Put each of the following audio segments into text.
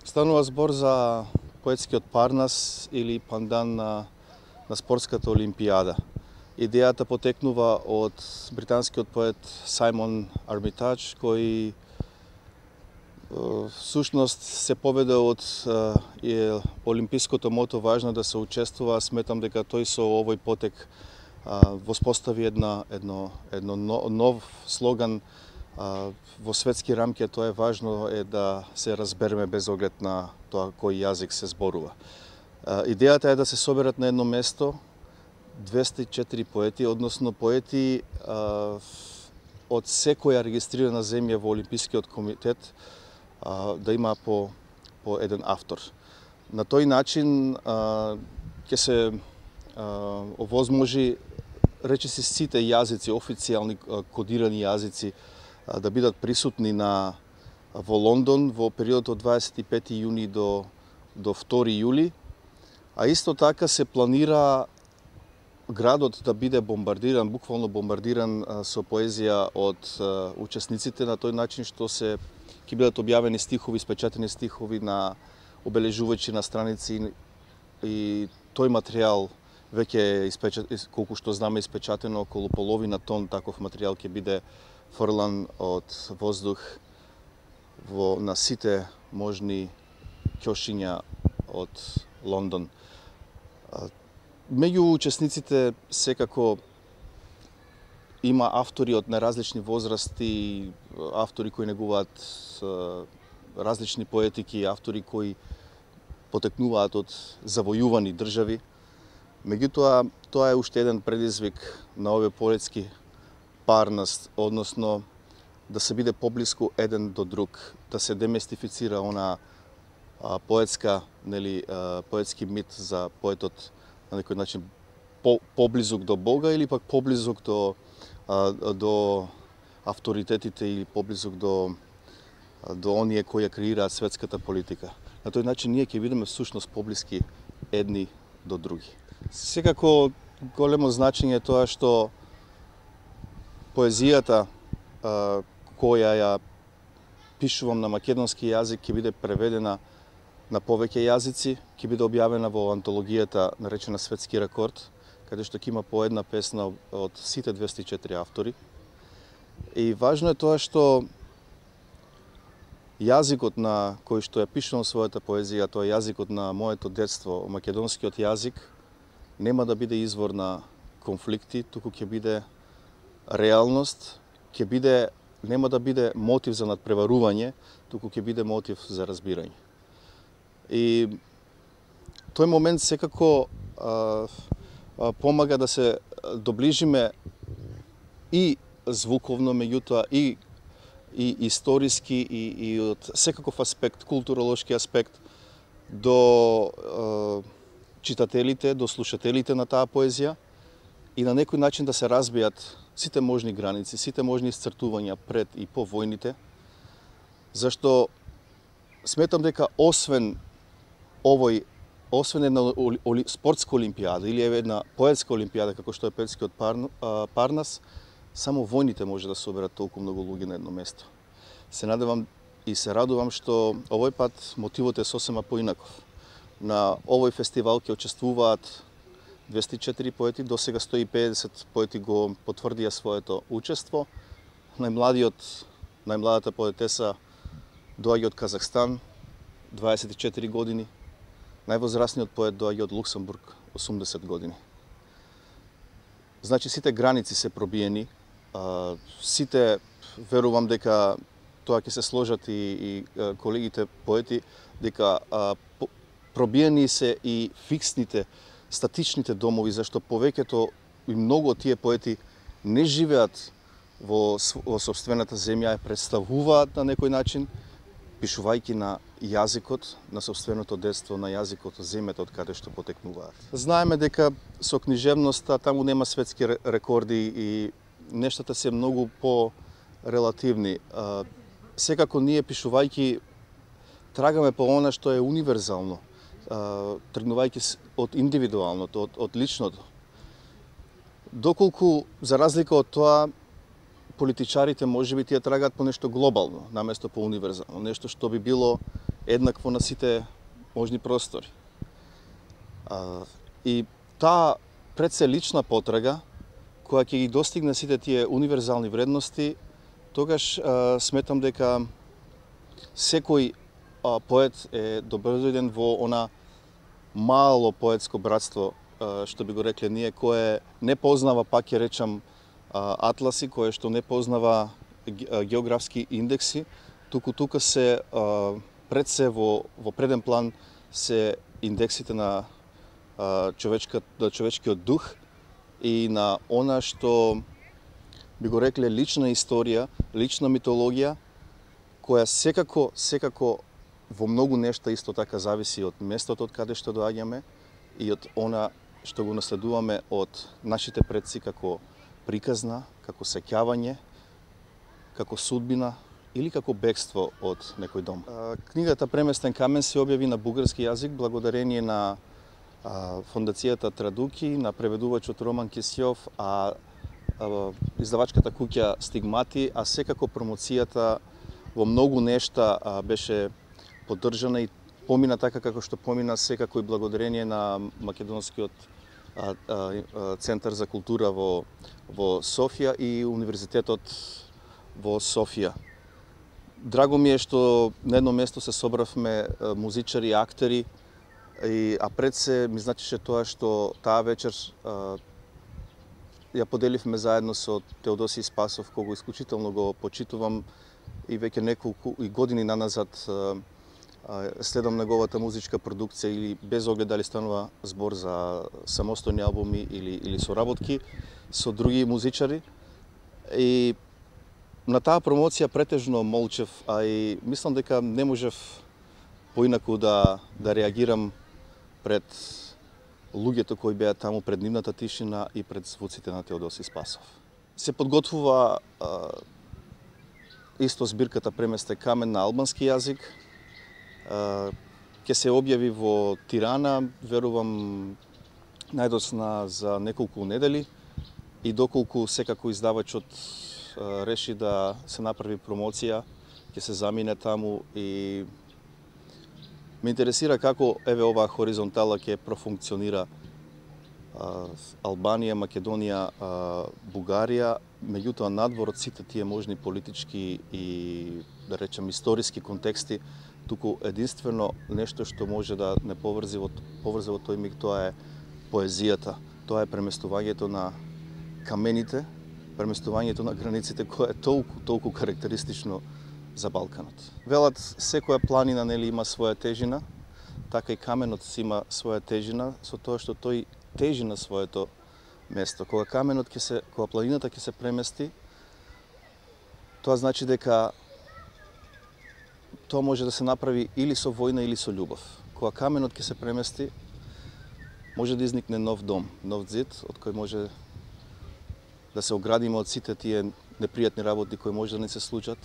Станува збор за поетскиот Парнас или пандан на спортската олимпијада. Идејата потекнува од британскиот поет Сајмон Армитаџ, кој всушност се поведе од олимпиското мото важно да се учествува. Сметам дека тој со овој потек воспостави едно нов слоган во светски рамки. Тоа е важно да се разбереме без оглед на тоа кој јазик се зборува. Идејата е да се соберат на едно место 204 поети, односно поети од секоја регистрирана земја во Олимпискиот комитет, да има по еден автор. На тој начин ќе се овозможи речиси сите јазици, официјални кодирани јазици да бидат присутни во Лондон во периодот од 25 јуни до 2 јули, а исто така се планира градот да биде бомбардиран, буквално бомбардиран со поезија од учесниците, на тој начин што ќе бидат објавени стихови, испечатени стихови на обележувачи на страници, и тој материјал веќе е колку што знаме испечатено, околу половина тон таков материјал ќе биде фрлан од воздух на сите можни ќошиња од Лондон. Меѓу учесниците секако има автори од наразлични возрасти, автори кои негуваат различни поетики, автори кои потекнуваат од завојувани држави. Меѓутоа, тоа е уште еден предизвик на овој поетски Парнас, односно да се биде поблиску еден до друг, да се демистифицира она поетски мит за поетот на некој начин поблизок до Бога, или пак поблизок до авторитетите, или поблизок до оние кои ја креираат светската политика. На тој начин ние ќе бидеме всушност поблиски едни до други. Секако големо значење тоа што поезијата која ја пишувам на македонски јазик ќе биде преведена на повеќе јазици, ќе биде објавена во антологијата наречена Светски рекорд, каде што ќе има по една песна од сите 204 автори. И важно е тоа што јазикот на кој што ја пишувам својата поезија, тоа е јазикот на моето детство, македонскиот јазик, нема да биде извор на конфликти, туку ќе биде реалност, нема да биде мотив за надпреварување, туку ќе биде мотив за разбирање. И тој момент секако помага да се доближиме и звуковно, меѓутоа и историски, и од секаков аспект, културолошки аспект, до читателите, до слушателите на таа поезија, и на некој начин да се разбијат сите можни граници, сите можни исцртувања пред и по војните, зашто сметам дека освен една спортска олимпијада или една поетска олимпијада, како што е поетскиот Парнас, само војните може да соберат толку многу луѓе на едно место. Се надевам и се радувам што овој пат мотивот е сосема поинаков. На овој фестивал ќе учествуваат 204 поети, до сега 150 поети го потврдија своето учество. Најмладата поетеса доаѓа од Казахстан, 24 години. Највозрасниот поет доаѓа од Луксембург, 80 години. Значи, сите граници се пробиени, сите, верувам дека тоа ќе се сложат и колегите поети, дека пробиени се и фиксните, статичните домови, зашто повеќето и многу од тие поети не живеат во сопствената земја, ја представуваат на некој начин, пишувајќи на јазикот на сопственото детство, на јазикот од земјата од каде што потекнуваат. Знаеме дека со книжевноста таму нема светски рекорди и нештата се многу по-релативни. Секако ние пишувајќи трагаме по она што е универзално, тргнувајќи од индивидуалното, од личното. Доколку, за разлика од тоа, политичарите можеби тие трагаат по нешто глобално, наместо по универзално, нешто што би било еднакво на сите можни простори. И таа пред се лична потрага, која ќе ги достигне сите тие универзални вредности, тогаш сметам дека секој поет е добродојден во она мало поетско братство, што би го рекле ние, кое не познава, пак ќе речам, атласи, кое што не познава географски индекси, туку тука се пред се во преден план се индексите на човечкиот дух и на она што би го рекле лична историја, лична митологија, која секако во многу нешта исто така зависи од местото од каде што доаѓаме и од она што го наследуваме од нашите предци како приказна, како сеќавање, како судбина или како бегство од некој дом. Книгата Преместен камен се објави на бугарски јазик благодарение на фондацијата Традуки, на преведувачот Роман Кисјов, издавачката куќа Стигмати, а секако промоцијата во многу нешта беше поддржана и помина така како што помина, секако и благодарение на Македонскиот центар за култура во Софија и Универзитетот во Софија. Драго ми е што на едно место се собравме музичари, актери, а пред се ми значише тоа што таа вечер ја поделивме заедно со Теодосиј Спасов, кого исклучително го почитувам и веќе неколку години наназад следам неговата музичка продукција или без оглед дали станува збор за самостојни албуми или соработки со други музичари. И на таа промоција претежно молчев, а и мислам дека не можев поинаку да реагирам пред луѓето кои беа таму, пред нивната тишина и пред звуците на Теодосиј Спасов. Се подготвува исто збирката Преместен камен на албански јазик. Ќе се објави во Тирана, верувам најдосна за неколку недели, и доколку секако издавачот реши да се направи промоција, ќе се замине таму и ме интересира како оваа хоризонтала ќе профункционира Албанија, Македонија, Бугарија, меѓутоа надвор од сите тие можни политички и, да речем, историски контексти, туку единствено нешто што може да не поврзе во тој миг, тоа е поезијата, тоа е преместувањето на камените, преместувањето на границите, кое е толку карактеристично за Балканот. Велат, секоја планина нели има своја тежина, така и каменот си има своја тежина, со тоа што тој тежи на своето место. Кога планината ќе се премести, тоа значи дека тоа може да се направи или со војна или со љубов. Кога каменот ќе се премести, може да изникне нов дом, нов зид, од кој може да се оградиме од сите тие непријатни работи кои може да не се случат.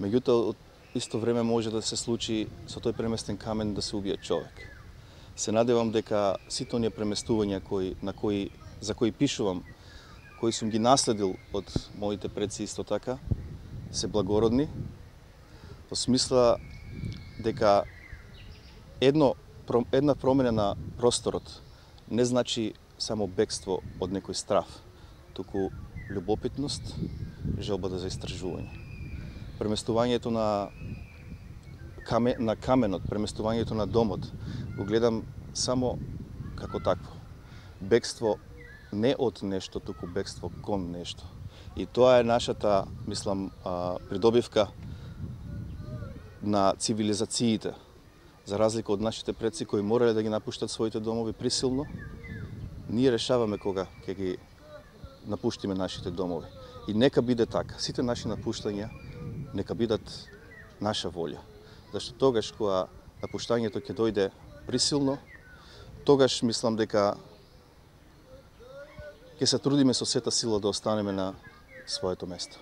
Меѓутоа, од исто време може да се случи со тој преместен камен да се убие човек. Се надевам дека сите оние преместувања за кои пишувам, кои сум ги наследил од моите предци исто така, се благородни, во смисла дека една промена на просторот не значи само бегство од некој страв, туку љубопитност, желба за истражување. Преместувањето на каменот, преместувањето на домот, го гледам само како такво. Бегство не од нешто, туку бегство кон нешто. И тоа е нашата, мислам, придобивка на цивилизациите, за разлика од нашите предци кои морале да ги напуштат своите домови присилно. Ние решаваме кога ќе ги напуштиме нашите домови. И нека биде така. Сите наши напуштања нека бидат наша волја. Зашто тогаш кога напуштањето ќе дојде присилно, тогаш мислам дека ќе се трудиме со сета сила да останеме на своето место.